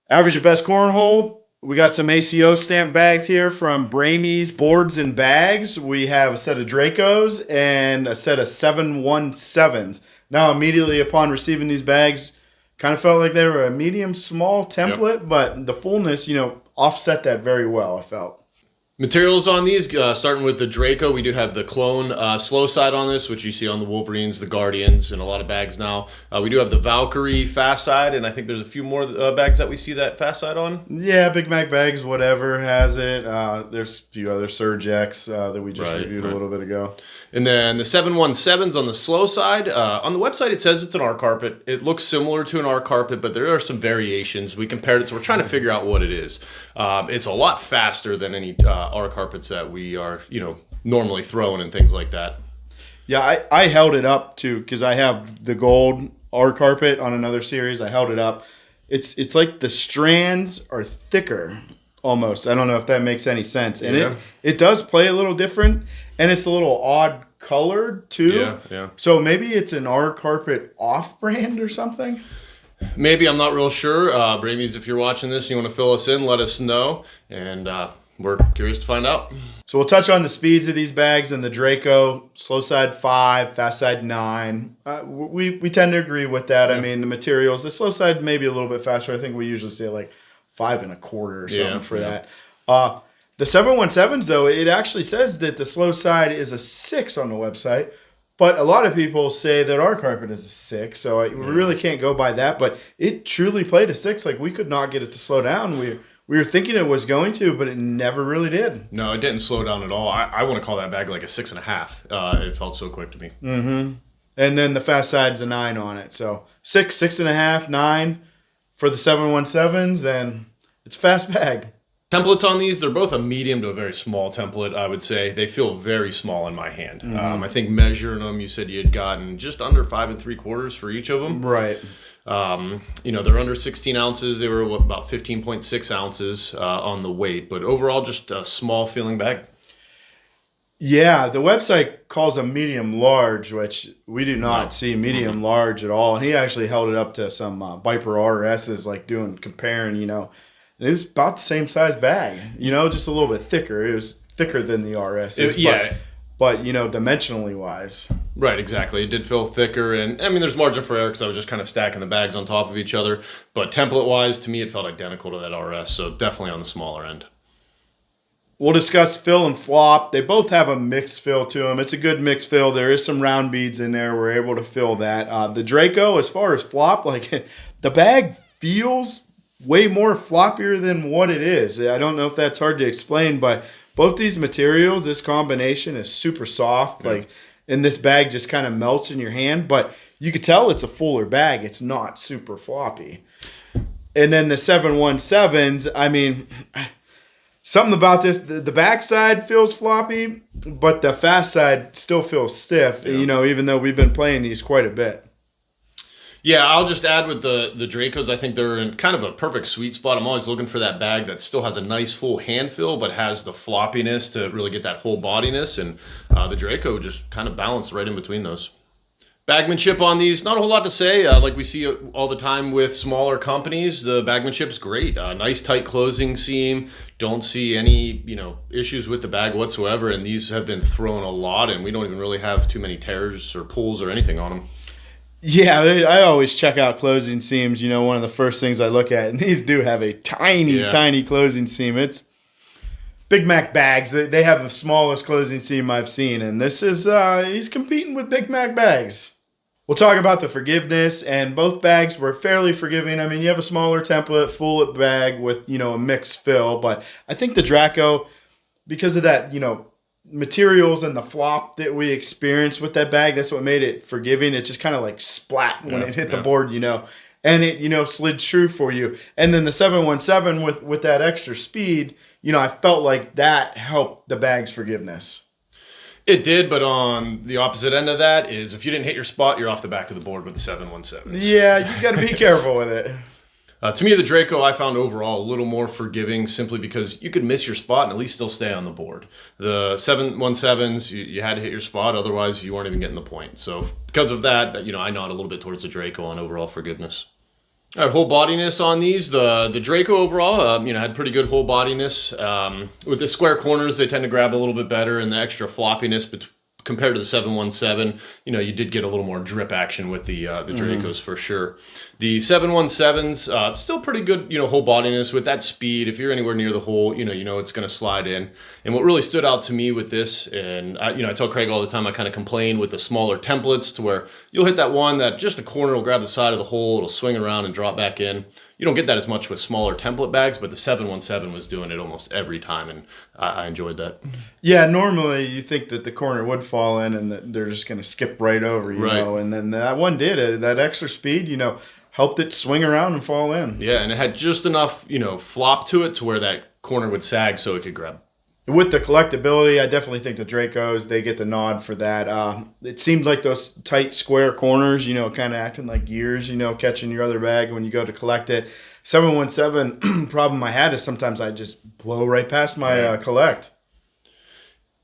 Average at best cornhole. We got some ACO stamp bags here from Bramy's Boards and Bags. We have a set of Dracos and a set of 717s. Now, immediately upon receiving these bags, kind of felt like they were a medium small template, but the fullness, offset that very well, I felt. Materials on these, starting with the Draco, we do have the clone slow side on this, which you see on the Wolverines, the Guardians, and a lot of bags now. We do have the Valkyrie fast side, and I think there's a few more bags that we see that fast side on. Yeah, Big Mac Bags, whatever, has it. There's a few other Surge X that we just reviewed a little bit ago. And then the 717s on the slow side. On the website, it says it's an R carpet. It looks similar to an R carpet, but there are some variations. We compared it, so we're trying to figure out what it is. It's a lot faster than any R carpets that we are, normally throwing and things like that. Yeah, I held it up too because I have the gold R carpet on another series. I held it up. It's like the strands are thicker almost. I don't know if that makes any sense. And it does play a little different, and it's a little odd colored too. Yeah. So maybe it's an R carpet off brand or something. Maybe, I'm not real sure. Bramy's, if you're watching this and you want to fill us in, let us know. And we're curious to find out. So we'll touch on the speeds of these bags and the Draco, slow side 5, fast side 9. We tend to agree with that. Yeah. I mean, the materials, the slow side may be a little bit faster. I think we usually say like 5 1/4 or something for that. The 717s, though, it actually says that the slow side is a 6 on the website. But a lot of people say that our carpet is a 6, so we really can't go by that. But it truly played a 6. Like, we could not get it to slow down. We were thinking it was going to, but it never really did. No, it didn't slow down at all. I want to call that bag like a 6.5. It felt so quick to me. Mm-hmm. And then the fast side's a 9 on it. So 6, 6.5, 9 for the 717s, and it's a fast bag. Templates on these, they're both a medium to a very small template, I would say. They feel very small in my hand. Mm-hmm. I think measuring them, you said you had gotten just under 5 3/4 for each of them. Right. They're under 16 ounces. They were about 15.6 ounces on the weight, but overall just a small feeling bag. Yeah, the website calls them medium large, which we do not see medium large at all. And he actually held it up to some Viper RSs, like comparing, it was about the same size bag, just a little bit thicker. It was thicker than the RSs. But dimensionally wise. Right, exactly. It did feel thicker. And, I mean, there's margin for error because I was just kind of stacking the bags on top of each other. But template-wise, to me, it felt identical to that RS. So definitely on the smaller end. We'll discuss fill and flop. They both have a mixed fill to them. It's a good mixed fill. There is some round beads in there. We're able to fill that. The Draco, as far as flop, like the bag feels way more floppier than what it is. I don't know if that's hard to explain, but both these materials, this combination is super soft. Yeah. And this bag just kind of melts in your hand, but you could tell it's a fuller bag. It's not super floppy. And then the 717s, I mean, something about this, the back side feels floppy, but the fast side still feels stiff, even though we've been playing these quite a bit. Yeah, I'll just add with the Dracos, I think they're in kind of a perfect sweet spot. I'm always looking for that bag that still has a nice full hand fill, but has the floppiness to really get that whole bodiness. And the Draco just kind of balanced right in between those. Bagmanship on these, not a whole lot to say. Like we see all the time with smaller companies, the bagmanship's great. Nice tight closing seam. Don't see any, issues with the bag whatsoever. And these have been thrown a lot, and we don't even really have too many tears or pulls or anything on them. Yeah, I always check out closing seams. One of the first things I look at, and these do have a tiny closing seam. It's Big Mac bags. They have the smallest closing seam I've seen, and this is he's competing with Big Mac bags. We'll talk about the forgiveness, and both bags were fairly forgiving. I mean, you have a smaller template, full bag with a mixed fill, but I think the Draco, because of that materials and the flop that we experienced with that bag, that's what made it forgiving. It just kind of like splat when it hit the board, and it slid true for you. And then the 717 with that extra speed, I felt like that helped the bag's forgiveness. It did, but on the opposite end of that is if you didn't hit your spot, you're off the back of the board with the 717s. Yeah, you got to be careful with it. To me, the Draco I found overall a little more forgiving simply because you could miss your spot and at least still stay on the board. The 717s, you had to hit your spot, otherwise you weren't even getting the point. So because of that, I nod a little bit towards the Draco on overall forgiveness. All right, whole bodiness on these. The Draco overall, had pretty good whole bodiness. With the square corners, they tend to grab a little bit better, and the extra floppiness compared to the 717, you did get a little more drip action with the Dracos for sure. The 717s, still pretty good, whole bodiness with that speed. If you're anywhere near the hole, it's going to slide in. And what really stood out to me with this, and I tell Craig all the time, I kind of complain with the smaller templates to where you'll hit that one that just the corner will grab the side of the hole, it'll swing around and drop back in. You don't get that as much with smaller template bags, but the 717 was doing it almost every time, and I enjoyed that. Yeah, normally you think that the corner would fall in and that they're just going to skip right over, you know, and then that one did it. That extra speed, helped it swing around and fall in. Yeah, and it had just enough, flop to it to where that corner would sag so it could grab. With the collectability, I definitely think the Dracos, they get the nod for that. It seemed like those tight square corners, kind of acting like gears, catching your other bag when you go to collect it. 717, problem I had is sometimes I just blow right past my collect.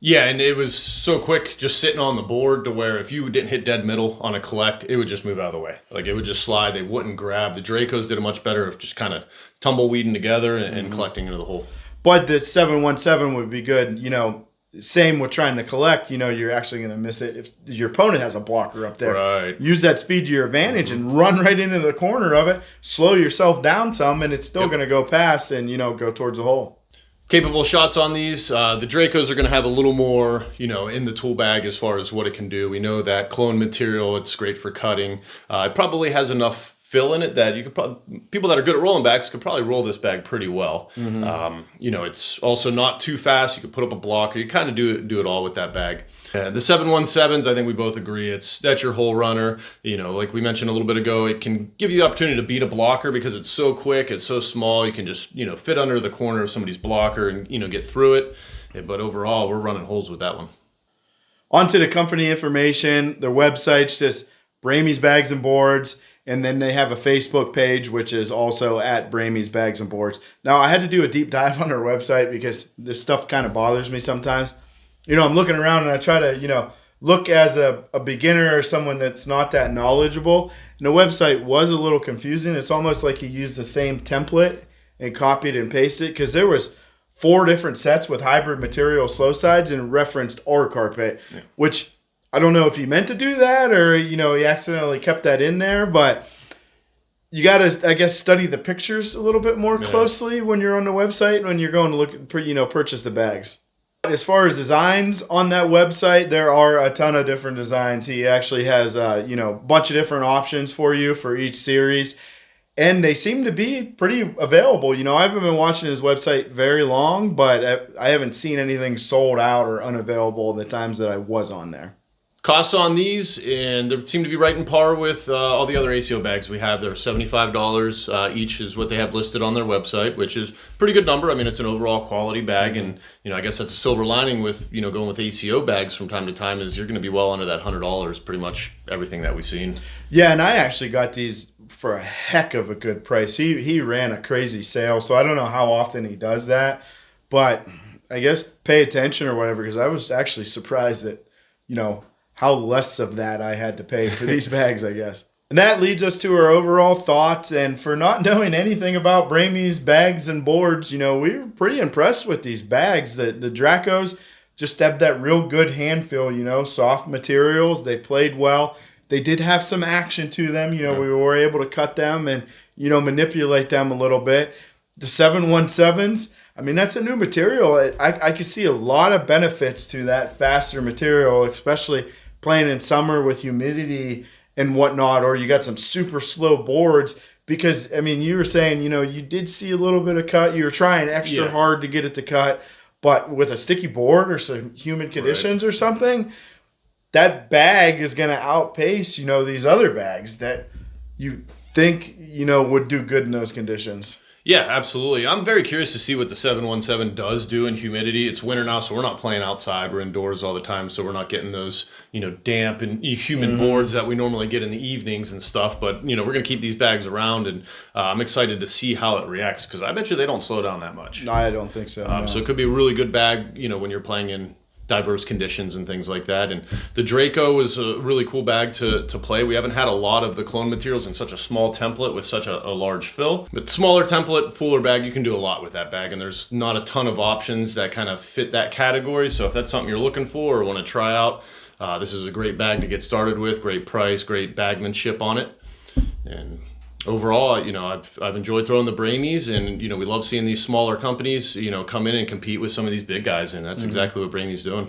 Yeah, and it was so quick just sitting on the board to where if you didn't hit dead middle on a collect, it would just move out of the way. Like it would just slide. They wouldn't grab. The Dracos did a much better of just kind of tumbleweeding together and collecting into the hole. But the 717 would be good, same with trying to collect, you're actually going to miss it if your opponent has a blocker up there. Right. Use that speed to your advantage and run right into the corner of it, slow yourself down some, and it's still going to go past and, go towards the hole. Capable shots on these. The Dracos are going to have a little more, in the tool bag as far as what it can do. We know that clone material, it's great for cutting. It probably has enough fill in it that you could probably, people that are good at rolling bags could probably roll this bag pretty well. It's also not too fast. You could put up a blocker. You kind of do it all with that bag. The 717s, I think we both agree, that's your hole runner. Like we mentioned a little bit ago, it can give you the opportunity to beat a blocker because it's so quick, it's so small. You can just fit under the corner of somebody's blocker and get through it. But overall, we're running holes with that one. On to the company information. Their website's just Bramy's Bags and Boards. And then they have a Facebook page, which is also at Bramy's Bags and Boards. Now, I had to do a deep dive on their website because this stuff kind of bothers me sometimes. I'm looking around and I try to, look as a beginner or someone that's not that knowledgeable. And the website was a little confusing. It's almost like you used the same template and copied and pasted because there was 4 different sets with hybrid material slow sides and referenced our carpet, which I don't know if he meant to do that or, he accidentally kept that in there, but you got to, I guess, study the pictures a little bit more closely when you're on the website, when you're going to look, purchase the bags. As far as designs on that website, there are a ton of different designs. He actually has, a bunch of different options for you for each series, and they seem to be pretty available. I haven't been watching his website very long, but I haven't seen anything sold out or unavailable the times that I was on there. Costs on these, and they seem to be right in par with all the other ACO bags we have. They're $75 each is what they have listed on their website, which is a pretty good number. I mean, it's an overall quality bag, and I guess that's a silver lining with going with ACO bags from time to time is you're going to be well under that $100 pretty much everything that we've seen. Yeah, and I actually got these for a heck of a good price. He ran a crazy sale, so I don't know how often he does that, but I guess pay attention or whatever because I was actually surprised that how less of that I had to pay for these bags, I guess. And that leads us to our overall thoughts. And for not knowing anything about Bramy's Bags and Boards, we were pretty impressed with these bags. The Dracos just have that real good hand feel, soft materials. They played well. They did have some action to them. We were able to cut them and, manipulate them a little bit. The 717s, I mean, that's a new material. I can see a lot of benefits to that faster material, especially playing in summer with humidity and whatnot, or you got some super slow boards because, I mean, you were saying, you did see a little bit of cut. You were trying extra hard to get it to cut, but with a sticky board or some humid conditions or something, that bag is going to outpace, these other bags that you think, would do good in those conditions. Yeah, absolutely. I'm very curious to see what the 717 does do in humidity. It's winter now, so we're not playing outside. We're indoors all the time, so we're not getting those, damp and humid boards that we normally get in the evenings and stuff. But, we're going to keep these bags around, and I'm excited to see how it reacts because I bet you they don't slow down that much. No, I don't think so. So it could be a really good bag, when you're playing in diverse conditions and things like that. And the Draco is a really cool bag to play. We haven't had a lot of the clone materials in such a small template with such a large fill. But smaller template, fuller bag, you can do a lot with that bag. And there's not a ton of options that kind of fit that category. So if that's something you're looking for or want to try out, this is a great bag to get started with. Great price, great bagmanship on it. And overall, you know, I've enjoyed throwing the Bramys, and, you know, we love seeing these smaller companies, you know, come in and compete with some of these big guys, and that's exactly what Bramy's doing.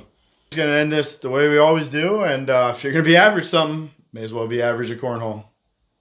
We're going to end this the way we always do, and if you're going to be average something, may as well be average at cornhole.